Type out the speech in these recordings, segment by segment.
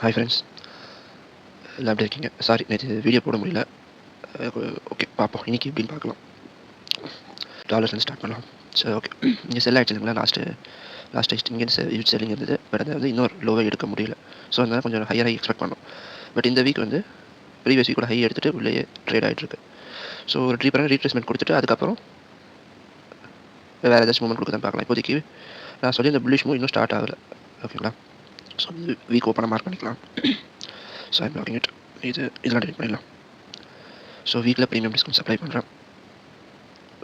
Hi friends, எல்லாம் எப்படி இருக்கீங்க? சாரி, நேற்று வீடியோ போட முடியல. ஓகே, பார்ப்போம் இன்றைக்கி எப்படின்னு பார்க்கலாம். டாலர்ஸ்லேருந்து ஸ்டார்ட் பண்ணலாம். சரி, ஓகே. இங்கே செல் ஆகிடுச்சுங்களா? லாஸ்ட் இங்கே செல்லிங் இருந்தது. பட் அதை வந்து இன்னொரு லோவை எடுக்க முடியல. ஸோ அதனால் கொஞ்சம் ஹையராக எக்ஸ்பெக்ட் பண்ணோம். பட் இந்த வீக் வந்து ப்ரீவியஸ் வீக்கோட ஹை எடுத்துகிட்டு உள்ளே ட்ரேட் ஆகிட்டுருக்கு. ஸோ ஒரு ரீட்ரேஸ்மெண்ட் கொடுத்துட்டு அதுக்கப்புறம் வேறு ஏதாச்சும் மூமெண்ட் கொடுக்க தான் பார்க்கலாம். இப்போதைக்கு நான் சொல்லி இந்த புல்லிஷ் மூவ் இன்னும் ஸ்டார்ட் ஆகலை. ஓகேங்களா? ஸோ வீக் ஓப்பனாக மார்க் பண்ணிக்கலாம். So I'm logging it. இதெல்லாம் டெலிட் பண்ணிடலாம். ஸோ வீக்கில் ப்ரீமியம் டிஸ்கவுண்ட் அப்ளை பண்ணுறேன்.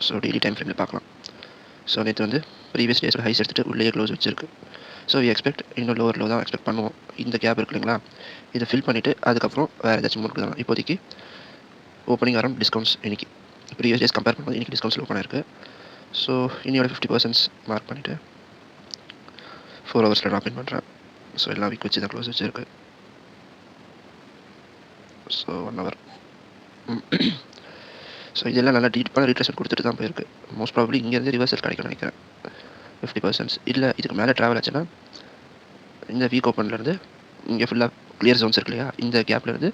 ஸோ டெய்லி டைம் ஃப்ரேமில் பார்க்கலாம். ஸோ நேற்று வந்து ப்ரீவியஸ் டேஸில் ஹைஸ் எடுத்துகிட்டு உள்ளே க்ளோஸ் வச்சிருக்கு. ஸோ எக்ஸ்பெக்ட் இன்னும் லோவர் லோ தான் எக்ஸ்பெக்ட் பண்ணுவோம். இந்த கேப் இருக்கு இல்லைங்களா, இதை ஃபில் பண்ணிவிட்டு அதுக்கப்புறம் வேறு ஏதாச்சும் மூணு தான். இப்போதைக்கு ஓப்பனிங் அரௌண்ட் டிஸ்கவுண்ட்ஸ் இன்றைக்கி ப்ரீவியஸ் டேஸ் கம்பேர் பண்ணும்போது இன்றைக்கி டிஸ்கவுண்ட்ஸ் ஓப்பன் ஆயிருக்கு. ஸோ இன்னையோட 50% மார்க் பண்ணிவிட்டு 4 ஹவர்ஸில் ட்ராப் இன் பண்ணுறேன். ஸோ எல்லா வீக் வச்சு தான் க்ளோஸ் வச்சுருக்கு. So 1 hour. ஸோ இதெல்லாம் நல்லா டீப்பான ரீட்ரேஸ்மெண்ட் கொடுத்துட்டு தான் போயிருக்கு. மோஸ்ட் ப்ராபப்ளி இங்கேருந்து ரிவர்சல் கிடைக்கும்னு நினைக்கிறேன். 50% இல்லை இதுக்கு மேலே ட்ராவல் ஆச்சுன்னா இந்த வீக் ஓப்பன்லேருந்து இங்கே ஃபுல்லாக கிளியர் ஜோன்ஸ் இருக்கு இல்லையா, இந்த கேப்லேருந்து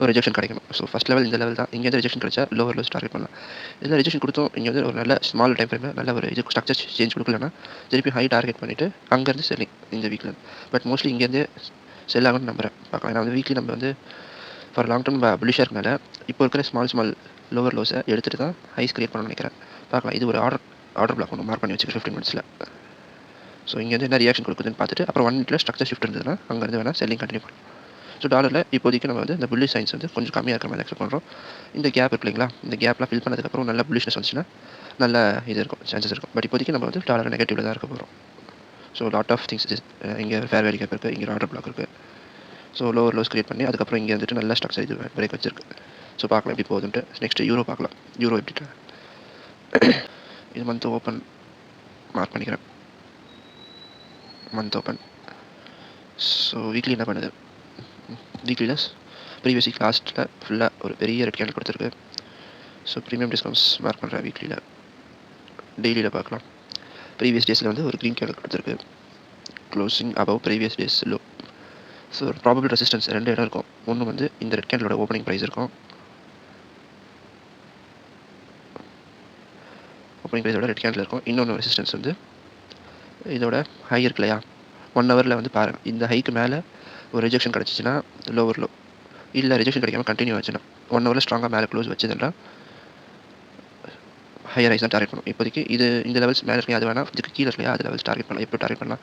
ஒரு ரிஜெக்ஷன் கிடைக்கணும். ஸோ ஃபஸ்ட் லெவல் இந்த லெவல் தான். இங்கேருந்து ரிஜெக்ஷன் கிடைச்சா லோவர் லோஸ் டார்கெட் பண்ணலாம். இதில் ரிஜெக்ஷன் கொடுத்தோம் இங்கே வந்து ஒரு நல்ல ஸ்மால் டைம் ஃப்ரேமில் நல்ல ஒரு இது ஸ்ட்ரக்சர் சேஞ்ச் கொடுக்கலன்னா திருப்பி ஹை டார்கெட் பண்ணிவிட்டு அங்கேருந்து செல்லிங் இந்த வீக்கில். பட் மோஸ்ட்லி இங்கேருந்து செல் ஆகணும்னு நம்புகிறேன். பார்க்கலாம். ஏன்னா வந்து வீக்லி நம்ம வந்து ஃபார் லாங் டர்ம் புல்லிஷாக இருக்கனால இப்போ இருக்கிற ஸ்மால் லோவர் லோஸை எடுத்துகிட்டு தான் ஹைஸ் கிரியேட் பண்ணணும்னு நினைக்கிறேன். பார்க்கலாம். இது ஒரு ஆர்டர் பிளாக் ஒன்று மார்க் பண்ணி வச்சுக்கிறேன் 15 மினிட்ஸில். ஸோ இங்கேருந்து என்ன ரியாக்ஷன் கொடுக்குதுன்னு பார்த்துட்டு அப்புறம் 1 மினிட்ல ஸ்ட்ரக்சர் ஷிஃப்ட் இருந்ததுன்னா அங்கேருந்து வேணால் செல்லிங் கண்டினியூ பண்ணலாம். ஸோ டாலரில் இப்போதைக்கு நம்ம வந்து இந்த புல்லிஷ் சைன்ஸ் வந்து கொஞ்சம் கம்மியாக இருக்கிற மாதிரி எக்ஸ்பெக்ட் பண்ணுறோம். இந்த கேப் இருக்கு இல்லைங்களா, இந்த கேப்லாம் ஃபில் பண்ணதுக்கப்புறம் நல்ல புல்லிஷ்னஸ் வந்துச்சுன்னா நல்ல இது இருக்கும், சான்சஸ் இருக்கும். பட் இப்போதைக்கு நம்ம வந்து டாலர் நெகட்டிவில் தான் இருக்க போகிறோம். ஸோ லாட் ஆஃப் திங்ஸ் இங்கே ஃபேர் வேல்யூ கேப் இருக்குது, இங்கே ஆர்டர் பிளாக் இருக்குது. ஸோ லோவர் லோஸ் கிரியேட் பண்ணி அதுக்கப்புறம் இங்கே வந்துட்டு நல்ல ஸ்ட்ரக்சர் இது பிரேக் வச்சிருக்கு. ஸோ பார்க்கலாம் எப்படி போகுதுன்ட்டு. நெக்ஸ்ட் யூரோ பார்க்கலாம். யூரோ எப்படி இது மந்த் ஓப்பன் மார்க் பண்ணிக்கிறேன். Month open. ஸோ வீக்லி என்ன பண்ணுது? வீக்லியில் ப்ரீவியஸ் வீக் லாஸ்ட்டில் ஃபுல்லாக ஒரு பெரிய ரெட் கேண்டில் கொடுத்துருக்கு. ஸோ ப்ரீமியம் டிஸ்கவுண்ட்ஸ் மார்க் பண்ணுறேன் வீக்லியில். டெய்லியில் பார்க்கலாம். ப்ரீவியஸ் டேஸில் வந்து ஒரு க்ரீன் கேண்டில் கொடுத்துருக்கு. Closing above previous days low. So ஒரு ப்ராபபிள் ரெசிஸ்டன்ஸ் 2 இடம் இருக்கும். ஒன்று வந்து இந்த ரெட் கேண்டலோட ஓப்பனிங் ப்ரைஸ் இருக்கும். ஓப்பனிங் ப்ரைஸோட ரெட் கேண்டில் இருக்கும். இன்னொன்று ரெசிஸ்டன்ஸ் வந்து இதோட ஹை இருக்கு இல்லையா, 1 ஹவரில் வந்து பாருங்கள். இந்த ஹைக்கு மேலே ஒரு ரிஜெக்ஷன் கிடச்சிச்சின்னா லோவர் லோ, இல்லை ரிஜெக்ஷன் கிடைக்காமல் கண்டினியூ ஆச்சுன்னா 1 ஹவரில் ஸ்ட்ராங்காக மேலே க்ளோஸ் வச்சதுன்னா ஹையர் ரைஸ் தான் டார்கெட் பண்ணும். இப்போதைக்கு இது இந்த லெவல்ஸ் மேலே இருக்கு, அது வேணால் இதுக்கு கீழே இல்லையா, அது லெவல்ஸ் டார்கெட் பண்ணலாம். எப்போ டார்கெட் பண்ணலாம்?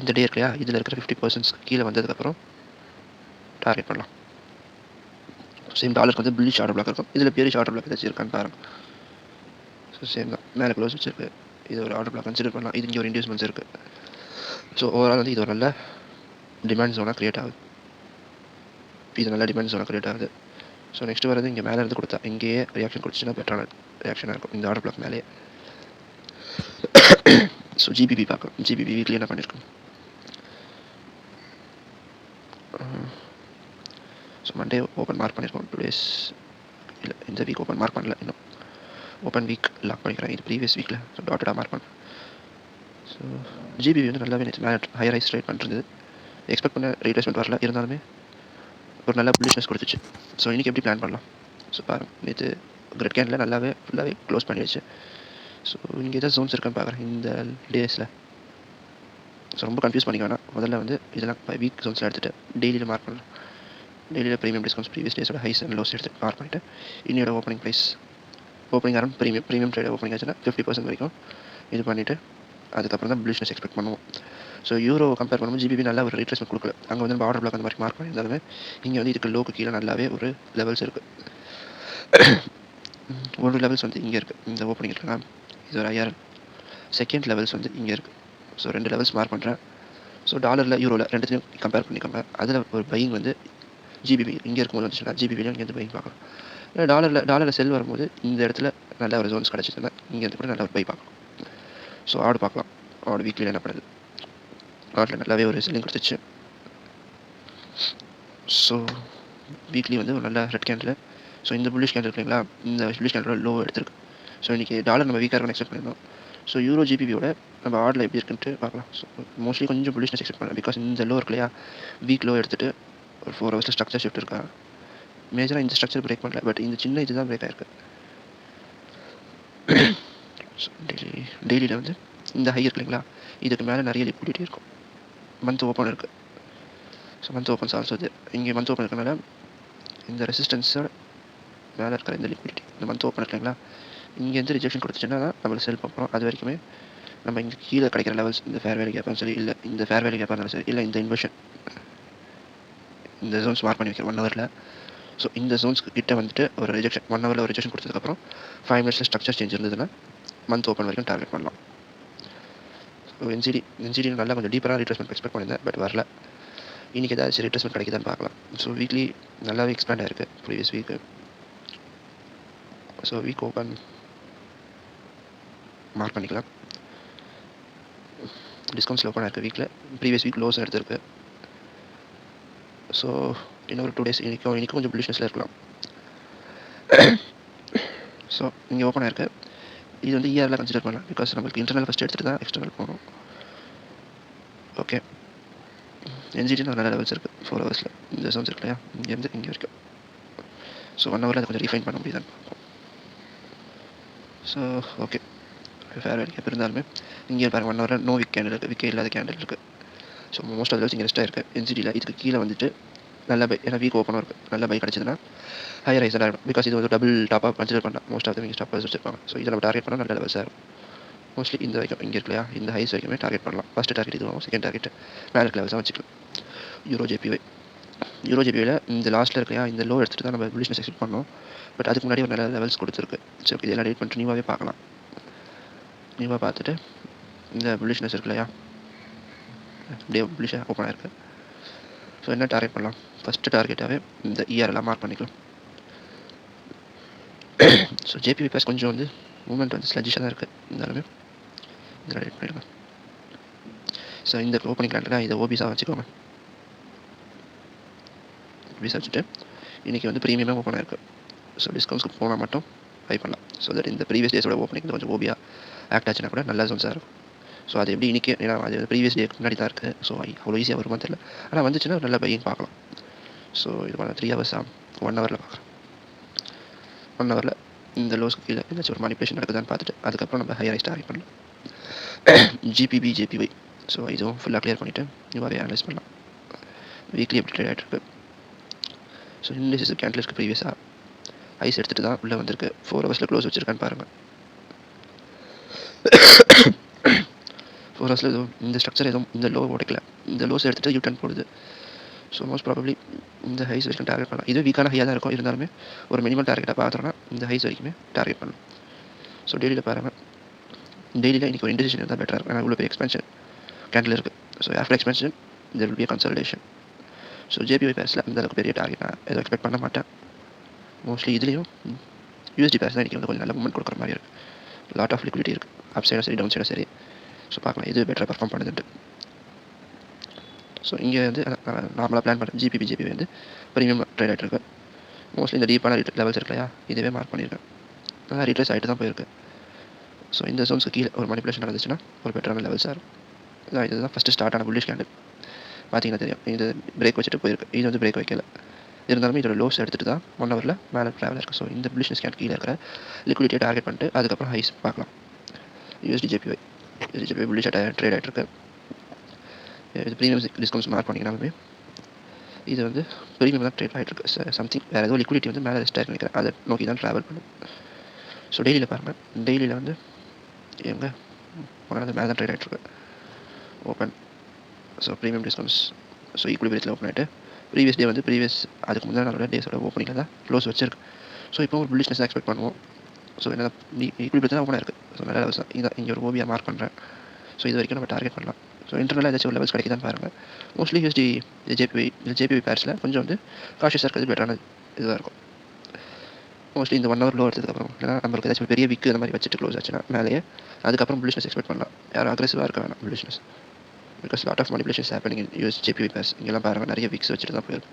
இந்த டே இருக்கு இல்லையா, இதில் இருக்கிற 50% கீழே வந்ததுக்கப்புறம் டார்கெட் பண்ணலாம். சேம் டாலருக்கு வந்து புல்லிஷ் ஆர்டர் பிளாக் இருக்கும். இதில் பெரிய ஆர்டர் பிளாக் ஏதாச்சும் இருக்கான்னு பாருங்கள். ஸோ சேம் தான், மேலே க்ளோஸ் வச்சிருக்கு. இது ஒரு ஆர்டர் பிளாக் கன்சிடர் பண்ணலாம். இது இங்கே ஒரு இன்டியூஸ்மெண்ட்ஸ் இருக்குது. ஸோ ஓவரால் வந்து இது ஒரு நல்ல டிமாண்ட் ஜோனாக க்ரியேட் ஆகுது. இது நல்ல டிமாண்ட் ஜோனாக க்ரியேட் ஆகுது. ஸோ நெக்ஸ்ட் வரது இங்கே மேலே இருந்து கொடுத்தா இங்கேயே ரியாக்ஷன் கொடுத்துச்சுன்னா பெட்டரான ரியாக்ஷனாக இருக்கும் இந்த ஆர்டர் பிளாக் மேலேயே. ஸோ ஜிபிபி பார்க்கலாம். ஜிபிபி வீக்லி என்ன பண்ணியிருக்கோம்? ஸோ மண்டே ஓப்பன் மார்க் பண்ணியிருக்கோம். 2 டேஸ் இல்லை, இந்த வீக் ஓப்பன் மார்க் பண்ணல இன்னும். ஓப்பன் வீக் லாக் பண்ணிக்கிறேன். இது ப்ரீவியஸ் வீக்கில் ஸோ டாட்டடாக மார்க் பண்ணேன். ஸோ ஜிபிபி வந்து நல்லாவே நேற்று மேலே ஹையர் ரைஸ் ட்ரேட் பண்ணுறது. எக்ஸ்பெக்ட் பண்ண ரீட்ரேஸ்மெண்ட் வரல, இருந்தாலுமே ஒரு நல்ல புல்லிஷ்னஸ் கொடுத்துச்சு. ஸோ இன்றைக்கி எப்படி பிளான் பண்ணலாம்? ஸோ பாருங்கள், நேற்று ரெட் கேண்டில் நல்லாவே ஃபுல்லாகவே க்ளோஸ் பண்ணிடுச்சு. ஸோ இங்கே ஏதாவது ஜோன்ஸ் இருக்கான்னு பார்க்குறேன் இந்த டேஸில். ஸோ ரொம்ப கன்ஃபியூஸ் பண்ணிக்க வேணாம். முதல்ல வந்து இதெல்லாம் வீக் ஜோன்ஸில் எடுத்துகிட்டு டெய்லியில் மார்க் பண்ணலாம். டெய்லியில் ப்ரீமியம் டிஸ்கவுண்ட்ஸ் ப்ரீவியஸ் டேஸோட ஹைஸ் அண்ட் லோஸ் எடுத்து மார்க் பண்ணிவிட்டு இன்னையோட opening price opening around premium trade opening ஆச்சுன்னா 50% வரைக்கும் இது பண்ணிவிட்டு அதுக்கப்புறம் தான் புல்லிஷ்னஸ் எக்ஸ்பெக்ட் பண்ணுவோம். ஸோ யூரோ கம்பேர் பண்ணும்போது ஜிபிபி நல்லா ஒரு ரீட்ரேஸ்மெண்ட் கொடுக்கல. அங்கே வந்து நம்ம ஆர்டர் பிளாக் அந்த மாதிரி மார்க் பண்ணியிருந்தாலுமே இங்கே வந்து இதுக்கு லோக்கு கீழே நல்லாவே ஒரு லெவல்ஸ் இருக்குது. ஒரு லெவல்ஸ் வந்து இங்கே இருக்குது, இந்த ஓப்பனிங் இருக்குன்னா இது ஒரு 5000. செகண்ட் லெவல்ஸ் வந்து இங்கே இருக்குது. ஸோ 2 லெவல்ஸ் மார்க் பண்ணுறேன். ஸோ டாலரில் யூரோவில் ரெண்டுத்தையும் கம்பேர் பண்ணிக்கோங்க. அதில் ஒரு பையிங் வந்து ஜிபிபி இங்கே இருக்கும்போது வந்துச்சுன்னா ஜிபிபியில் இங்கேருந்து பையிங் பார்க்கலாம். இல்லை டாலரில் செல் வரும்போது இந்த இடத்துல நல்ல ஒரு ஜோன்ஸ் கிடச்சிதுன்னா இங்கேருந்து கூட நல்ல ஒரு பை பார்க்கலாம். ஸோ ஆடு பார்க்கலாம். ஆடு வீக்லியில் என்ன பண்ணுது? ஆடில் நல்லாவே ஒரு செல்லிங் கொடுத்துச்சு. ஸோ வீக்லி வந்து ஒரு நல்ல ரெட் கேண்டில். ஸோ இந்த புல்லிஷ் கேண்டில் இருக்குங்களா, இந்த புல்லிஷ் கேண்டிலோட லோ எடுத்திருக்கு. ஸோ இன்றைக்கி டாலர் நம்ம வீக்காக இருக்குன்னு எக்ஸ்பெக்ட் பண்ணியிருந்தோம். ஸோ யூரோ ஜிபிபியோட நம்ம ஆடில் எப்படி இருக்குன்ட்டு பார்க்கலாம். ஸோ மோஸ்ட்லி கொஞ்சம் புல்லிஷ்னஸ் எக்ஸ்பெக்ட் பண்ணலாம். பிகாஸ் இந்த லோ இருக்கு இல்லையா, வீக் லோ எடுத்துகிட்டு ஒரு 4 ஹவர்ஸில் ஸ்ட்ரக்சர் ஷிஃப்ட் இருக்கா? மேஜராக இந்த ஸ்ட்ரக்சர் பிரேக் பண்ணல, பட் இந்த சின்ன இது தான் பிரேக் ஆயிருக்கு. டெய்லியில் வந்து இந்த ஹை இருக்கு இல்லைங்களா, இதுக்கு மேலே நிறைய லிக்விடிட்டி இருக்கும். மந்த் ஓப்பன் இருக்குது. ஸோ மந்த் ஓப்பன்ஸ் ஆல்சோ இது இங்கே மந்த் ஓப்பன் இருக்கனால இந்த ரெசிஸ்டன்ஸோட மேலே இருக்கிற இந்த லிக்விடிட்டி இந்த மந்த் ஓப்பன் இருக்குங்களா, இங்கேருந்து ரிஜெக்ஷன் கொடுத்துச்சுன்னா தான் நம்மளுக்கு செல் பண்ணுறோம். அது வரைக்குமே நம்ம இங்கே கீழே கிடைக்கிற லெவல்ஸ் இந்த ஃபேர் வேல்யூ கேப்பாலும் சரி, இல்லை இந்த ஃபேர் வேல்யூ கேப்பாலும் சரி, இல்லை இந்த இன்வெர்ஷன் இந்த ஜோன்ஸ் மார்க் பண்ணி வைக்கிறேன் 1 ஹவரில். ஸோ இந்த ஜோன்ஸ்க்கு கிட்ட வந்துட்டு ஒரு ரிஜெக்ஷன் 1 ஹவரில் ஒரு ரிஜெக்ஷன் கொடுத்ததுக்கப்புறம் 5 மினிட்ஸில் ஸ்ட்ரக்சர் சேஞ்ச் இருந்ததுன்னா மந்த் ஓப்பன் வரைக்கும் டார்கெட் பண்ணலாம். ஸோ என்சிடி நல்லா கொஞ்சம் டீப்பராக ரீட்ரேஸ்மெண்ட் எக்ஸ்பெக்ட் பண்ணியிருந்தேன், பட் வரல. இன்றைக்கி ஏதாச்சும் ரீட்ரேஸ்மெண்ட் கிடைக்குதான்னு பார்க்கலாம். ஸோ வீக்லி நல்லாவே எக்ஸ்பேண்ட் ஆகிருக்கு previous week. So week open mark பண்ணிக்கலாம். டிஸ்கவுண்ட்ஸில் ஓப்பன் ஆகிருக்கு வீக்கில். ப்ரீவியஸ் வீக் லோஸும் எடுத்திருக்கு. ஸோ இன்னொரு 2 டேஸ் இன்றைக்கும் கொஞ்சம் புல்லிஷ்னஸில் இருக்கலாம். ஸோ இங்கே ஓப்பன் ஆகிருக்கு. இது வந்து இயரில் கன்சிடர் பண்ணலாம், பிகாஸ் நம்மளுக்கு இன்டர்னல் ஃபஸ்ட் எடுத்துகிட்டு தான் எக்ஸ்டர்னல் போகணும். ஓகே, என்ஜிடி நல்ல லெவல்ஸ் இருக்குது 4 ஹவர்ஸில். இந்த ஜோன்ஸ் இருக்கு இல்லையா, இங்கேருந்து இங்கே வரைக்கும். ஸோ 1 ஹவரில் அதை கொஞ்சம் ரீஃபைன் பண்ண முடியுதான்னு பார்ப்போம். So okay, fair value gap இருந்தாலுமே இங்கே பாருங்கள் 1 ஹவரில் நோ விக் கேண்டில் இருக்குது, விக்கே இல்லாத கேண்டில் இருக்குது. ஸோ மோஸ்ட் ஆஃப் லெவல்ஸ் இங்கே ரெஸ்ட்டாக இருக்குது. என்ஜிடியில் இதுக்கு கீழே வந்துட்டு நல்ல பை, ஏன்னா வீக் ஓப்பனாக இருக்குது, நல்ல பை கிடச்சதுன்னா ஹையர் ரைஸாக இருக்கும். பிகாஸ் இது ஒரு டபுள் டாப்பாக கன்சிடர் பண்ணலாம். மோஸ்ட் ஆஃப் இங்கே ஸ்டாப்பர்ஸ் வச்சிருப்பாங்க. ஸோ இதில் நம்ம டார்கெட் பண்ணால் நல்ல லெவல்ஸாக இருக்கும். மோஸ்ட்லி இந்த வரைக்கும் இங்கே இருக்கு இல்லையா, இந்த ஹைஸ் வரைக்குமே டார்கெட் பண்ணலாம். ஃபஸ்ட்டு டார்கெட் இதுவும், செகண்ட் டார்கெட் மேலே லெவல்ஸாக வச்சுக்கலாம். யூரோ ஜேபியில் இந்த லாஸ்ட்டில் இருக்கையா இந்த லோ எடுத்துகிட்டு தான் நம்ம புல்லிஷ்னஸ் எக்ஸ்பெக்ட் பண்ணோம். பட் அதுக்கு முன்னாடி ஒரு நல்ல லெவல்ஸ் கொடுத்துருக்கு. ஸோ இதெல்லாம் ரேட் பண்ணிட்டு நியூவாகவே பார்க்கலாம். நியூவாக பார்த்துட்டு இந்த புல்லிஷ்னஸ் இருக்கு இல்லையா, அப்படியே புல்லிஷாக ஓப்பன் ஆகிருக்கு. ஸோ என்ன டார்கெட் பண்ணலாம், ஃபஸ்ட்டு டார்கெட்டாகவே இந்த இயரெல்லாம் மார்க் பண்ணிக்கலாம். ஸோ ஜேபிவி பேஸ் கொஞ்சம் வந்து மூமெண்ட் வந்து ஸ்லஜிஷாக தான் இருக்குது, இருந்தாலுமே இதில் ரேட் பண்ணிடுங்க. ஸோ இந்த ஓப்பனிங் லேண்டில் இதை ஓபிஸாக வச்சுக்கோங்க. ஓபிஸாக வச்சுட்டு இன்றைக்கி வந்து ப்ரீமியமாக ஓப்பன் ஆகிருக்கு. ஸோ டிஸ்கவுண்ட்ஸ்க்கு போனால் மட்டும் பை பண்ணலாம். ஸோ தட் இந்த ப்ரீவியஸ் டேஸோட ஓப்பனிங் கொஞ்சம் ஓபியாக ஆக்ட் ஆச்சுன்னா கூட நல்ல ஜோன்ஸாக இருக்கும். ஸோ அது எப்படி இன்றைக்கி, ஏன்னா அது ப்ரீவியஸ் டேக்கு முன்னாடி தான் இருக்குது. ஸோ அவ்வளோ ஈஸியாக வருமா தெரியல, ஆனால் வந்துச்சுன்னா நல்ல பையின்னு பார்க்கலாம். ஸோ இது பண்ண 3 ஹவர்ஸாக 1 ஹவரில் பார்க்குறேன். 1 ஹவரில் இந்த லோஸ்க்கு கீழே ஏதாச்சும் ஒரு மேனிபுலேஷன் நடக்குதான்னு பார்த்துட்டு அதுக்கப்புறம் நம்ம ஹையர் டார்கெட் பண்ணலாம். ஜேபிஒய் ஸோ இதுவும் ஃபுல்லாக க்ளியர் பண்ணிவிட்டு நியூவாகவே அனலைஸ் பண்ணலாம். வீக்லி எப்படி ட்ரேட் ஆகிட்டு இருக்கு. ஸோ இண்டெக்ஸ் கேண்டில்ஸ்க்கு ப்ரீவியஸாக ஐஸ் எடுத்துகிட்டு தான் உள்ளே வந்திருக்கு. 4 ஹவர்ஸில் க்ளோஸ் வச்சுருக்கான்னு பாருங்கள். 4 ஹவர்ஸில் எதுவும் இந்த ஸ்ட்ரக்சர் எதுவும் இந்த லோ உடைக்கல, இந்த லோஸ் எடுத்துகிட்டு யூ டர்ன் போடுது. ஸோ மோஸ்ட் ப்ராபப்ளி இந்த ஹைஸ் வரைக்கும் டார்கெட் பண்ணலாம். இது வீக்கான ஹையாக தான் இருக்கும், இருந்தாலுமே ஒரு மினிமம் டார்கெட்டாக பார்த்தோன்னா இந்த ஹைஸ் வரைக்குமே டார்கெட் பண்ணலாம். ஸோ டெய்லியில் பாருங்கள், டெய்லியில் இன்றைக்கி ஒரு இன்டெசிஷன் இருந்தால் பெட்டராக இருக்கும். ஆனால் இவ்வளோ பெரிய எக்ஸ்பென்ஷன் கேண்டில் இருக்குது. So after expansion there will be consultation. So JPY பேர்ஸில் அந்த அளவுக்கு பெரிய டார்கெட் நான் எதுவும் எக்ஸ்பெக்ட் பண்ண மாட்டேன். மோஸ்ட்லி இதுலேயும் யூஎஸ்டி பேர்ஸ் தான் இன்றைக்கி வந்து கொஞ்சம் நல்ல மூவ்மெண்ட் கொடுக்குற மாதிரி இருக்குது. லாட் ஆஃப் லிக்விடிட்டி இருக்குது, அப் சைடும் சரி டவுன் சைடும் சரி. ஸோ பார்க்கலாம் இது பெட்டராக பர்ஃபார்ம் பண்ணுதுன்ட்டு. ஸோ இங்கே வந்து நார்மலாக பிளான் பண்ணுறேன். ஜேபிவி வந்து ப்ரீமியம் ட்ரேட் ஆகிட்டு இருக்கு. மோஸ்ட்லி இந்த டீப்பான லெவல்ஸ் இருக்கு இல்லையா, இதுவே மார்க் பண்ணியிருக்கேன். நல்லா ரீட்ரேஸ் ஆகிட்டு தான் போயிருக்கு. ஸோ இந்த ஜோன்ஸ்க்கு கீழே ஒரு மேனிபுலேஷன் நடந்துச்சுன்னா ஒரு பெட்டரான லெவல்ஸாக இருக்கும். இதான் இதுதான் ஃபஸ்ட்டு ஸ்டார்ட் ஆன புல்லிஷ் கேண்டில். பார்த்தீங்கன்னா தெரியும், இது பிரேக் வச்சுட்டு போயிருக்கு. இது வந்து பிரேக் வைக்கல, இருந்தாலுமே இதோட லோஸ் எடுத்துகிட்டு தான் 1 ஹவரில் மேலே ட்ராவல் இருக்குது. ஸோ இந்த புல்லிஷ்னஸ் கேண்ட் கீழே இருக்கிற லிக்விடிட்டியை டார்கெட் பண்ணிட்டு அதுக்கப்புறம் ஹைஸ் பார்க்கலாம். யூஎஸ்டி ஜேபிஒய் புல்லிஷாக ட்ரேட் ஆகிட்டு இருக்கு. இது ப்ரீமியம் டிஸ்கவுண்ட்ஸ் மார்க் பண்ணிங்கனாலுமே இது வந்து ப்ரீமியம் தான் ட்ரேட் ஆகிட்டு இருக்கு. சம்திங் வேறு ஏதோ லிக்விடிட்டி வந்து மேலே ரெஸ்ட் ஆகி நினைக்கிறேன், அதை நோக்கி தான் ட்ராவல் பண்ணும். ஸோ டெய்லியில் பாருங்கள், டெய்லியில் வந்து எங்கே வந்து மேலே தான் ட்ரேட் ஆகிட்டு இருக்கு open. So premium discounts so ஈக்குவலிபிரியத்தில் ஓப்பன் ஆகிட்டு ப்ரீவியஸ் டே வந்து அதுக்கு முன்னாடி நாளோட டேஸோட ஓப்பனிங்கில் தான் க்ளோஸ் வச்சிருக்கு. ஸோ இப்போ ஒரு புல்லிஷ்னஸ் எக்ஸ்பெக்ட் பண்ணுவோம். ஸோ என்ன ஈக்குவலிபிரியத்தில் தான் ஓப்பன் இருக்குது. ஸோ நல்ல லெவல்ஸ் தான் இதான் இங்கே ஒரு ஓபியாக மார்க் பண்ணுறேன். ஸோ இது வரைக்கும் நம்ம டார்கெட் பண்ணலாம். ஸோ இன்டர்னலாக ஏதாச்சும் ஒரு லெவல்ஸ் கிடைக்குதான்னு பாருங்கள். மோஸ்ட்லி யூஎஸ்டி ஜேபிஒய் பேர்ஸில் கொஞ்சம் வந்து காஷியஸாக இருக்கிறது பெட்டரான இதுவாக இருக்கும். மோஸ்ட்லி இந்த 1 ஹவர் லோ எடுத்ததுக்கப்புறம் ஏன்னா நம்மளுக்கு ஏதாச்சும் பெரிய விக்கு அந்த மாதிரி வச்சுட்டு க்ளோஸ் ஆச்சுன்னா மேலேயே அதுக்கப்புறம் புல்லிஷ்னஸ் எக்ஸ்பெக்ட் பண்ணலாம். யாரும் அக்ரெசிவாக இருக்க வேணாம் bullishness, because lot of manipulations happening in US JPY pairs. இங்கெல்லாம் பாருங்கள் நிறைய விக்ஸ் வச்சுட்டு தான் போயிருக்கு.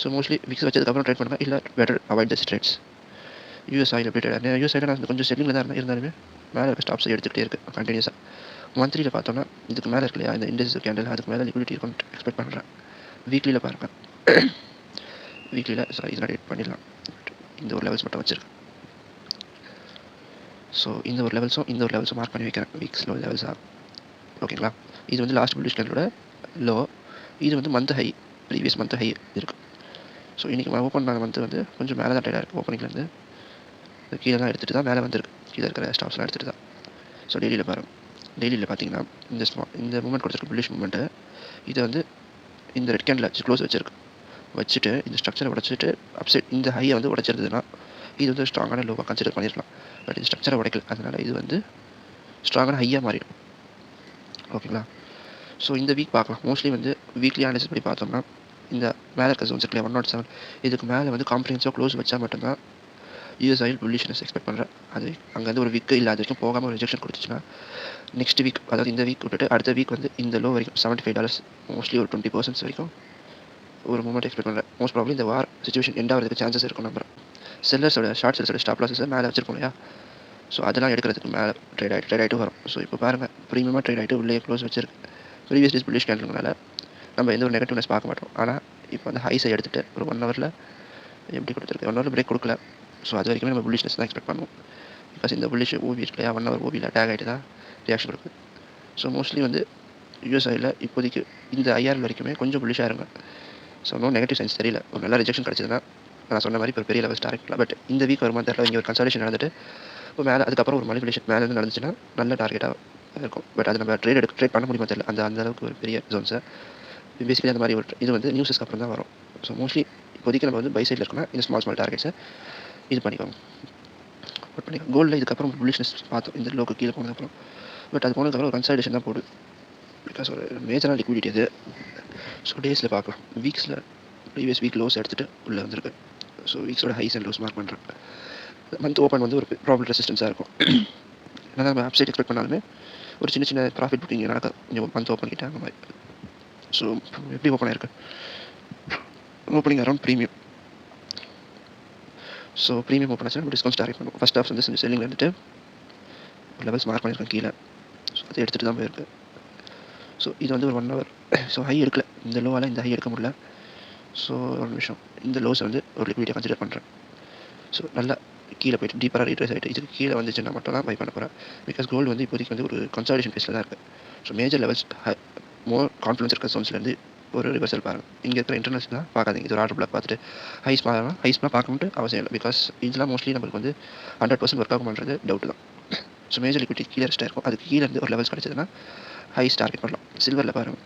ஸோ மோஸ்ட்லி விக்ஸ் வச்சதுக்கப்புறம் ட்ரேட் பண்ணுவேன், இல்லை better avoid this trades. US oil எப்படி ட்ரேட், யூஎஸ் ஆயில் நான் கொஞ்சம் செல்லிங்கில் தான் இருந்தாலுமே மேலே இருக்க ஸ்டாப்ஸை எடுத்துகிட்டே இருக்குது கண்டினியூஸாக. மந்த்லியில் பார்த்தோன்னா இதுக்கு மேலே இருக்கு இல்லையா இந்த இண்டெக்ஸ் கேண்டில், அதுக்கு மேலே லிக்விடிட்டி இருக்கும்னு எக்ஸ்பெக்ட் பண்ணுறேன். வீக்லியில் பாருங்கள் வீக்லியில் இதெல்லாம் டேட் பண்ணிடலாம். இந்த ஒரு லெவல்ஸ் மட்டும் வச்சுருக்கேன். ஸோ இந்த ஒரு லெவல்ஸும் மார்க் பண்ணி வைக்கிறேன் வீக்ஸில் லெவல்ஸாக. ஓகேங்களா? இது வந்து லாஸ்ட் புல்லிஷ் கேண்டலோட லோ, இது வந்து month high, previous month high இருக்குது. ஸோ இன்றைக்கி ஓப்பன் பண்ண மந்த் வந்து கொஞ்சம் மேலே தான் ட்ரேடாக இருக்குது. ஓப்பனிங்லேருந்து கீழே தான் எடுத்துகிட்டு தான் மேலே வந்துருக்கு. கீழே இருக்கிற ஸ்டாப்ஸ்லாம் எடுத்துகிட்டு தான். ஸோ டெய்லியில் பாருங்கள், டெய்லியில் பார்த்தீங்கன்னா இந்த மூமெண்ட் கொடுத்துருக்கு புல்லிஷ் மூமெண்ட்டு. இதை வந்து இந்த ரெட் கேண்டில் க்ளோஸ் வச்சுட்டு இந்த ஸ்ட்ரக்சரை உடச்சிட்டு அப்சைட் இந்த ஹையை வந்து உடச்சிருந்ததுன்னா இது வந்து ஸ்ட்ராங்கான லோவாக கன்சிடர் பண்ணிடலாம். பட் இந்த ஸ்ட்ரக்சரை உடைக்கல, அதனால் இது வந்து ஸ்ட்ராங்கான ஹையாக மாறிடும். ஓகேங்களா? ஸோ இந்த வீக் பார்க்கலாம். மோஸ்ட்லி வந்து வீக்லி அனாலிசிஸ் பண்ணி பார்த்தோம்னா இந்த மேலே இருக்க ஜோன்ஸ் இருக்குல்லையா 107 இதுக்கு மேலே வந்து காம்ப்ரிஹென்சிவாக க்ளோஸ் வச்சா மட்டும்தான் யூஎஸ் ஆயில் புல்லிஷ்னஸ் எக்ஸ்பெக்ட் பண்ணுறேன். அது அங்கேருந்து ஒரு வீக்கு இல்லை அது வரைக்கும் போகாமல் ஒரு ரிஜெக்ஷன் கொடுத்துச்சுன்னா நெக்ஸ்ட் வீக், அதாவது இந்த வீக் விட்டுட்டு அடுத்த வீக் வந்து இந்த லோ வரைக்கும் $75 மோஸ்ட்லி ஒரு 20% வரைக்கும் ஒரு மூமெண்ட் எக்ஸ்பெக்ட் பண்ணுறேன். மோஸ்ட் ப்ராப்ளம் இந்த வார் சிச்சுவேஷன் எண்ட் ஆகிறதுக்கு சான்சஸ் இருக்கும். நம்புறேன் செல்லர்ஸோட ஷார்ட் செல்லர்ஸோட ஸ்டாப் லாஸஸ் மேலே வச்சிருக்கோம் இல்லையா? ஸோ அதெல்லாம் எடுக்கிறதுக்கு மேலே ட்ரேட் ஆகிட்டு வரும். ஸோ இப்போ பாருங்கள், ப்ரீமியமாக ட்ரேட் ஆகிட்டு உள்ளே க்ளோஸ் வச்சிருக்கு. ப்ரீவியஸ் டேஸ் புல்லிஷ் கேண்டல்னால நம்ம எந்த ஒரு நெகட்டிவ்னஸ் பார்க்க மாட்டோம். ஆனால் இப்போ அந்த ஹைஸை எடுத்துகிட்டு ஒரு 1 ஹவரில் எப்படி கொடுத்துருக்கு, 1 ஹவரில் பிரேக் கொடுக்கல. ஸோ அது வரைக்குமே நம்ம புல்லிஷ்னஸ் தான் எக்ஸ்பெக்ட் பண்ணுவோம். பிகாஸ் இந்த புல்லிஷ் ஓவி இருக்கு இல்லையா, 1 ஹவர் ஓவியில் டேக் ஆகிட்டு தான் ரியாக்ஷன் கொடுக்குது. ஸோ மோஸ்ட்லி வந்து யூஎஸ் ஆயில் இப்போதைக்கு இந்த ஐஆர் வரைக்குமே கொஞ்சம் புல்லிஷாக இருங்க. ஸோ நோ நெகட்டிவ் சைன்ஸ் தெரியல. ஒரு நல்ல ரிஜெக்ஷன் கிடச்சதுன்னா நான் சொன்ன மாதிரி இப்போ பெரிய லெவல் ஸ்டார்ட் பண்ணலாம். பட் இந்த வீக் வருமா தெரியல, இங்கே ஒரு கன்சல்டேஷன் நடந்துட்டு இப்போ மேலே அதுக்கப்புறம் ஒரு மனிபுலேஷன் மேலே நடந்துச்சுன்னா நல்ல டார்கெட்டாக இருக்கும். பட் அது நம்ம ட்ரேட் பண்ண முடியுமா தெரியல, அந்த அளவுக்கு ஒரு பெரிய ஜோன்ஸை. பேசிக்கலி அந்த மாதிரி ஒரு இது வந்து நியூஸஸ்க்கு அப்புறம் தான் வரும். ஸோ மோஸ்ட்லி இப்போதைக்கு நம்ம வந்து பை சைடில் இருக்கோம்னா இந்த ஸ்மால் டார்கெட்ஸை இது பண்ணிக்கோங்க. கோல்டில் இதுக்கப்புறம் புல்லிஷ்னஸ் பார்த்தோம் இந்த லோக்கு கீழே போனதுக்கப்புறம். பட் அது போனதுக்கப்புறம் ஒரு கன்சல்டேஷன் தான் போடுது. பிகாஸ் ஒரு மேஜரான லிக்விடிட்டி அது. ஸோ டேஸில் பார்க்கலாம். வீக்ஸில் ப்ரீவியஸ் வீக் லோஸ் எடுத்துகிட்டு உள்ளே வந்திருக்கு. ஸோ வீக்ஸோட ஹைஸ் அண்ட் லோஸ் மார்க் பண்ணுறேன். மந்த் ஓப்பன் வந்து ஒரு ப்ராப்ளம் ரெசிஸ்டன்ஸாக இருக்கும். ஏன்னா நம்ம அப்சைட் எக்ஸ்பெக்ட் பண்ணாலுமே ஒரு சின்ன ப்ராஃபிட் புக்கிங் நடக்கும் இங்கே மந்த் ஓப்பன் கிட்ட அந்த மாதிரி. ஸோ எப்படி ஓப்பன் ஆயிருக்கு, opening around premium. So premium open ஆச்சு நம்ம டிஸ்கவுண்ட் ஸ்டார்ட் பண்ணுவோம். ஃபஸ்ட் ஆஃப் வந்து செல்லிங்கில் இருந்துட்டு லெவல்ஸ் மார்க் பண்ணியிருக்கேன் கீழே. ஸோ அதை எடுத்துகிட்டு தான் போயிருக்கு. ஸோ இது வந்து ஒரு 1 ஹவர். ஸோ ஹை எடுக்கல, இந்த லோவால் இந்த ஹை எடுக்க முடியல. ஸோ ஒரு நிமிஷம், இந்த லோஸை வந்து ஒரு லிக்விடிட்டியாக கன்சிடர் பண்ணுறேன். ஸோ நல்லா கீழே போய்ட்டு டீப்பராக ரீட்ரேஸ் ஆகிட்டு இதுக்கு கீழே வந்துச்சுன்னா மட்டும் தான் பை பண்ண போகிறேன். பிகாஸ் கோல்டு வந்து இப்போதைக்கு வந்து ஒரு கன்சாலிடேஷன் ஃபேஸில் தான் இருக்குது. ஸோ மேஜர் லெவல்ஸ் மோர் கான்ஃபிடன்ஸ் இருக்க ஜோன்ஸ்லேருந்து ஒரு ரிவர்சல் பாருங்கள். இங்கே இருக்கிற இன்டர்னல்ஸ்லாம் பார்க்காதீங்க. இது ஒரு ஆர்டர் பிளாக் பார்த்துட்டு ஹைஸ்லாம் பார்க்கணுன்ட்டு அவசியம் இல்லை. பிகாஸ் இதெல்லாம் மோஸ்ட்லி நம்மளுக்கு வந்து 100% ஒர்க் ஆகும்ன்றது டவுட் தான். ஸோ மேஜர் லிக்விடிட்டி கீழே ரெஸ்ட்டாக இருக்கும். அதுக்கு கீழே இருந்து ஒரு லெவல்ஸ் கிடச்சதுன்னா ஹைஸ் டார்கெட் பண்ணலாம். சில்வரில் பாருங்கள்,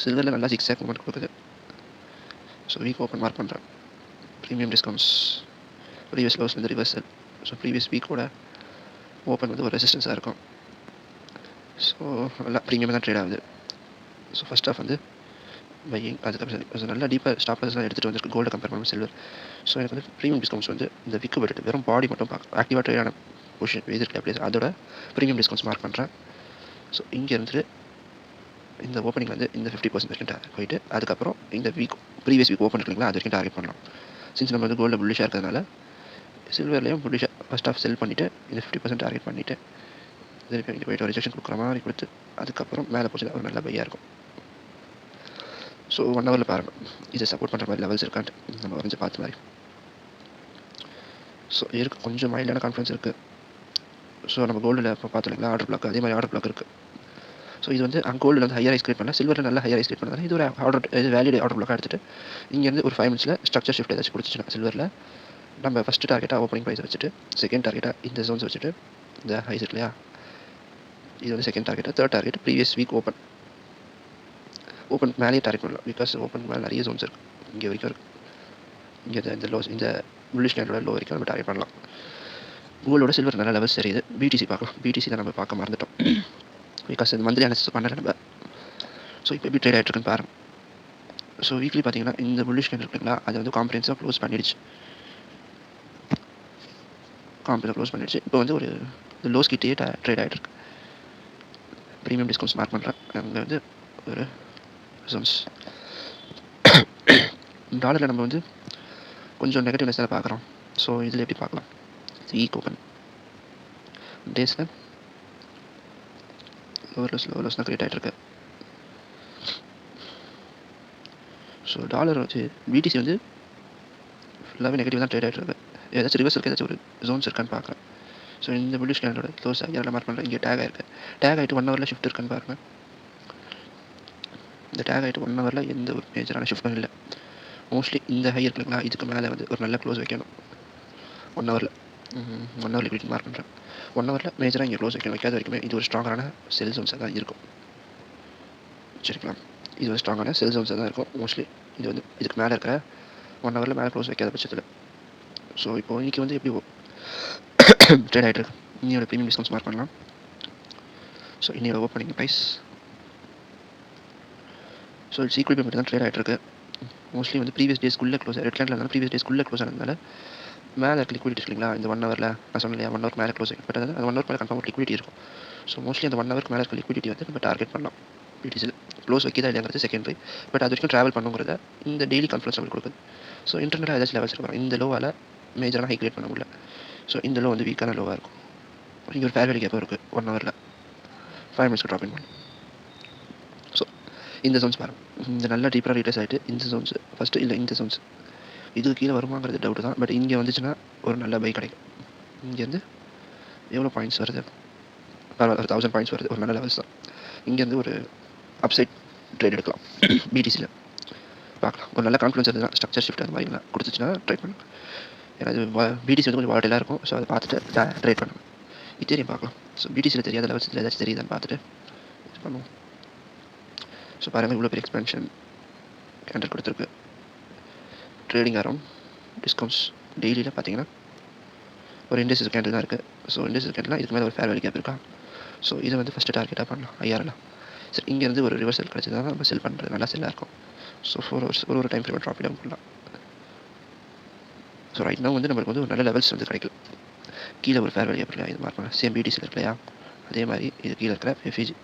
சில்வரில் நல்லா 6 மூமெண்ட் கொடுக்குது. ஸோ வீக் ஓப்பன் மார்க் பண்ணுறேன். ப்ரீமியம் டிஸ்கவுண்ட்ஸ், ப்ரீவியஸ் லோஸ் வந்து ரிவர்சல். ஸோ ப்ரீவியஸ் வீக்கோட ஓப்பன் வந்து ஒரு ரெசிஸ்டன்ஸாக இருக்கும். ஸோ நல்லா ப்ரீமியம் தான் ட்ரேட் ஆகுது. ஸோ ஃபஸ்ட் ஆஃப் வந்து பையிங், அதுக்கப்புறம் நல்லா டீப்பாக ஸ்டாப்பர்ஸ்லாம் எடுத்துகிட்டு வந்துருக்கு கோல்டை கம்பேர் பண்ணும்போது சில்வர். ஸோ எனக்கு வந்து ப்ரீமியம் டிஸ்கவுண்ட்ஸ் வந்து இந்த வீக்கு விட்டுட்டு வெறும் பாடி மட்டும் பார்க்க ஆக்டிவாக ட்ரேட் ஆன பொசிஷன் இது இருக்குது அப்படியே அதோட ப்ரீமியம் டிஸ்கவுண்ட்ஸ் மார்க் பண்ணுறேன். ஸோ இங்கே இருந்துட்டு இந்த ஓப்பனிங் வந்து இந்த 50% வரைக்கும் போயிட்டு அதுக்கப்புறம் இந்த வீக் ப்ரீவியஸ் வீக் ஓப்பன் இருக்குங்களா அது வரைக்கும் டார்கெட் பண்ணலாம். சின்ஸ் நம்ம வந்து கோல்டில் புல்லிஷாக இருக்கிறதுனால சில்வர்லேயும் புல்லிஷாக ஃபஸ்ட் ஆஃப் செல் பண்ணிவிட்டு இந்த 50% டார்கெட் பண்ணிவிட்டு திருப்பி இங்கே போய்ட்டு ஒரு ரிஜெக்ஷன் கொடுக்குற மாதிரி கொடுத்து அதுக்கப்புறம் மேலே போச்சு ஒரு நல்ல பையாக இருக்கும். ஸோ 1 ஹவரில் பாருங்கள் இதை சப்போர்ட் பண்ணுற மாதிரி லெவல்ஸ் இருக்கான்ட்டு நம்ம வரைஞ்சி பார்த்த மாதிரி. ஸோ இருக்குது கொஞ்சம் மைல்டான கான்ஃபிடன்ஸ் இருக்குது. ஸோ நம்ம கோல்டில் இப்போ பார்த்தோம் இல்லைங்களா ஆர்டர் பிளாக், அதே மாதிரி ஆர்டர் பிளாக் இருக்குது. ஸோ இது வந்து கோல்டில் வந்து ஹையர் ஐஸ் கிரியேட் பண்ணல, சில்வரில் நல்ல ஹையர் ஐஸ் கிரியேட் பண்ணதால் இது ஒரு வேலிட் ஆர்டர் பிளாக்காக எடுத்துகிட்டு இங்கேருந்து ஒரு 5 மினிட்ஸில் ஸ்ட்ரக்சர் ஷிஃப்ட் ஏதாச்சும் கொடுத்துச்சுன்னா சில்வரில் நம்ம ஃபஸ்ட்டு டார்கெட்டாக ஓப்பனிங் ப்ரைஸ் வச்சுட்டு செகண்ட் டார்கெட்டாக இந்த ஜோன்ஸ் வச்சுட்டு இந்த ஹைஸ் இருக்கு இல்லையா இது வந்து செகண்ட் டார்கெட்டாக, third target previous week open மேலேயே டார்கெட் பண்ணலாம். பிகாஸ் ஓப்பன் மேலே நிறைய ஜோன்ஸ் இருக்குது, இங்கே வரைக்கும் இருக்குது. இங்கே இந்த லோஸ் இந்த புல்லிஷ் கேண்டலோட லோ வரைக்கும் நம்ம டார்கெட் பண்ணலாம். கோல்டோட சில்வர் நல்ல லெவல்ஸ் தெரியுது. பிடிசி பார்க்கலாம், பிடிசி தான் நம்ம பார்க்க மறந்துட்டோம் பிகாஸ் இந்த மந்த்லி அனாலிசிஸ் பண்ணல நம்ம. ஸோ இப்போ எப்படி ட்ரேட் ஆகிட்டுருக்குன்னு பாருங்கள். ஸோ வீக்லி பார்த்தீங்கன்னா இந்த புல்லிஷ் கேண்டல் இருக்குங்களா அதை வந்து காம்ப்ரிஹென்சிவாக க்ளோஸ் பண்ணிடுச்சு. இப்போ வந்து ஒரு லோஸ் கிட்டே ட்ரேட் ஆகிட்டுருக்கு. ப்ரீமியம் டிஸ்கவுண்ட்ஸ் மார்க் பண்ணுறேன். அங்கே வந்து ஒரு ஜோன்ஸ் டாலரில் நம்ம வந்து கொஞ்சம் நெகட்டிவ்னஸ் தான் பார்க்குறோம். ஸோ இதில் எப்படி பார்க்கலாம், வீக் ஓப்பன் டேஸில் லோவர் லோஸ் தான் க்ரியேட் ஆகிட்டுருக்கு. ஸோ ஸோ டாலர் வச்சு பிடிசி வந்து ஃபுல்லாகவே நெகட்டிவ் தான் ட்ரேட் ஆகிட்டு இருக்கு. ஏதாச்சும் ரிவர்சலுக்கு ஏதாச்சும் ஒரு ஜோன்ஸ் இருக்கான்னு பார்க்குறேன். ஸோ இந்த புல்லிஷ் கேண்டலோட க்ளோஸ் ஆகி மார்க் பண்ணுறேன். இங்கே டேக் ஆகிருக்கு. டேக் ஆகிட்டு 1 ஹவரில் ஷிஃப்ட் இருக்கான்னு பாருங்கள். இந்த டேக் ஆகிட்டு 1 ஹவரில் எந்த ஒரு மேஜரான ஷிஃப்ட்டும் இல்லை. மோஸ்ட்லி இந்த ஹை இருக்குங்களா, இதுக்கு மேலே வந்து ஒரு நல்ல க்ளோஸ் வைக்கணும். 1 ஹவரில் 1 ஹவர் லிக்விட் மார்க் பண்ணுறேன். 1 ஹவரில் மேஜராக இங்கே க்ளோஸ் வைக்கணும். வைக்காத வரைக்குமே இது ஒரு ஸ்ட்ராங்கான செல் ஜோன்ஸாக தான் இருக்கும். சரிங்களா, இது ஒரு ஸ்ட்ராங்கான செல் ஜோன்ஸாக தான் இருக்கும் மோஸ்ட்லி. இது வந்து இதுக்கு மேலே இருக்கிற 1 ஹவரில் மேலே க்ளோஸ் வைக்காத பட்சத்தில். ஸோ இப்போது இன்றைக்கி வந்து எப்படி ட்ரேட் ஆகிட்டு இருக்கு. இன்னையோட ப்ரீமியம் டிஸ்கவுண்ட்ஸ் மார்க் பண்ணலாம். ஸோ இன்னையோட opening price so it's equal மட்டும் தான் ட்ரேட் ஆகிட்டு இருக்கு. மோஸ்ட்லி வந்து ப்ரீவியஸ் டேஸ்க்குள்ளே க்ளோஸ் ரெட் கேண்டில் இருந்தாலும் ப்ரீவியஸ் டேஸ்க்குள்ளே க்ளோஸ் ஆனதுனால மேலே இருக்க லிக்விடிட்டி இல்லைங்களா, இந்த 1 ஹவரில் நான் சொன்னேன் இல்லையா 1 ஹவருக்கு மேலே க்ளோஸ் ஆகும். பட் அது 1 ஹவருக்கு மேலே கன்ஃபார்ம் ஒரு லிக்விடிட்டி இருக்கும். ஸோ மோஸ்ட்லி அந்த 1 ஹவருக்கு மேலே இருக்க லிக்விடிட்டி வந்து நம்ம டார்கெட் பண்ணலாம். பிடிசியில் க்ளோஸ் வைக்கிதா இல்லைங்கிறது செகண்டரி. பட் அது வரைக்கும் ட்ராவல் பண்ணுங்கிறத இந்த டெய்லி கான்ஃபரன்ஸ் நம்மளுக்கு கொடுக்குது. ஸோ இன்டர்நெட் ஏதாச்சும் லெவல்ஸ் இருப்பாங்க. இந்த லோவால் மேஜரான ஹை கிரியேட் பண்ண முடியல. ஸோ இந்த லோ வந்து வீக்கான லோவாக இருக்கும். இங்கே ஒரு ஃபேர் வேலி கேப்பாக இருக்குது 1 ஹவரில் 5 மினிட்ஸ்க்கு ட்ராப் பண்ணி. ஸோ இந்த ஜோன்ஸ் பாருங்கள், இந்த நல்லா டீப்பராக ரீட்ரேஸ் ஆகிட்டு இந்த ஜோன்ஸ் ஃபஸ்ட்டு இல்லை இந்த ஜோன்ஸ் இதுக்கு கீழே வருமாங்கிறது டவுட்டு தான். பட் இங்கே வந்துச்சுன்னா ஒரு நல்ல பை கிடைக்கும். இங்கேருந்து எவ்வளோ பாயிண்ட்ஸ் வருது, பரவாயில்ல, ஒரு 1000 பாயிண்ட்ஸ் வருது, ஒரு நல்ல லெவல்ஸ் தான். இங்கேருந்து ஒரு அப்சைட் ட்ரேட் எடுக்கலாம் பிடிசியில். பார்க்கலாம், ஒரு நல்ல கான்ஃபிடன்ஸ் இருந்தால் ஸ்ட்ரக்சர் ஷிஃப்ட் அந்த மாதிரிலாம் கொடுத்துச்சுன்னா ட்ரை பண்ணுங்க. ஏன்னா இது பிடிசி வந்து கொஞ்சம் வாலட்டிலாக இருக்கும். ஸோ அதை பார்த்துட்டு ட்ரேட் பண்ணுங்க. இத்தேரியம் பார்க்கலாம். ஸோ பிடிசியில் தெரியாத லெவல்ஸில் ஏதாச்சும் தெரியுதான்னு பார்த்துட்டு இது பண்ணுவோம். ஸோ பாருங்கள், இவ்வளோ பெரிய எக்ஸ்பென்ஷன் கேண்டல் கொடுத்துருக்கு. ட்ரேடிங் அரௌண்ட் டிஸ்கவுண்ட்ஸ் டெய்லியில் பார்த்தீங்கன்னா ஒரு இண்டஸ்ட்ரியல் கேண்டில் தான் இருக்குது. ஸோ இண்டஸ்ட்ரியல் கேண்டில் இதுக்கு மேலே ஒரு ஃபேர் வேலி கேப் இருக்கா. ஸோ இதை வந்து ஃபஸ்ட்டு டார்கெட்டாக பண்ணலாம் ஐஆரில். சரி, இங்கேருந்து ஒரு ரிவர்சல் கிடச்சது தான் நம்ம செல் பண்ணுறது நல்லா செல்லாக இருக்கும். ஸோ 4 ஹவர்ஸ் ஒரு டைம் ஃப்ரேம் ட்ராப் டவுன் பண்ணலாம். ஸோ ரைட் வந்து நம்மளுக்கு வந்து ஒரு நல்ல லெவல்ஸ் வந்து கிடைக்கல. கீழே ஒரு ஃபேர் வேலி கேப் இல்லையா, இது மார்க் சேம் பிடிசியில் இருக்கு இல்லையா, அதே மாதிரி இது கீழே இருக்கிற எஃபிஜி.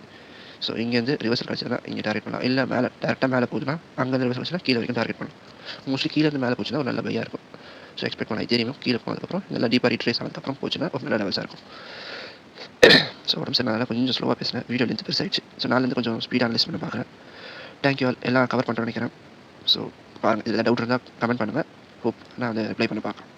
ஸோ இங்கேருந்து ரிவர்சல் கிடச்சதுன்னா இங்கே டார்கெட் பண்ணலாம். இல்லை மேலே டேரெக்டாக மேலே போகுதுன்னா அங்கேருந்து ரிவர்சல் கிடச்சுன்னா கீழே வரைக்கும் டார்கெட் பண்ணலாம். மோஸ்ட்லி கீழே இருந்து மேலே போச்சுன்னா ஒரு நல்ல பையாக இருக்கும். ஸோ எக்ஸ்பெக்ட் பண்ணலாம். தெரியுமா, கீழே போனதுக்கப்புறம் நல்லா டீப்பாக ரீட்ரேஸ் ஆனதுக்கப்புறம் போச்சுன்னா ஒரு நல்ல லெவல்ஸாக இருக்கும். ஸோ உடம்பு சார் நான் கொஞ்சம் ஸ்லோவாக பேசுகிறேன், வீடியோ லென்த் பெருசாகிடுச்சு. ஸோ நாலேருந்து கொஞ்சம் ஸ்பீடாக அனலைஸ் பண்ண பார்க்குறேன். தேங்க்யூ ஆல், எல்லாம் கவர் பண்ணுறேன்னு நினைக்கிறேன். ஸோ பாருங்கள், இதில் டவுட் இருந்தால் கமெண்ட் பண்ணுங்கள். ஹோப் நான் அதை ரிப்ளை பண்ண பார்க்குறேன்.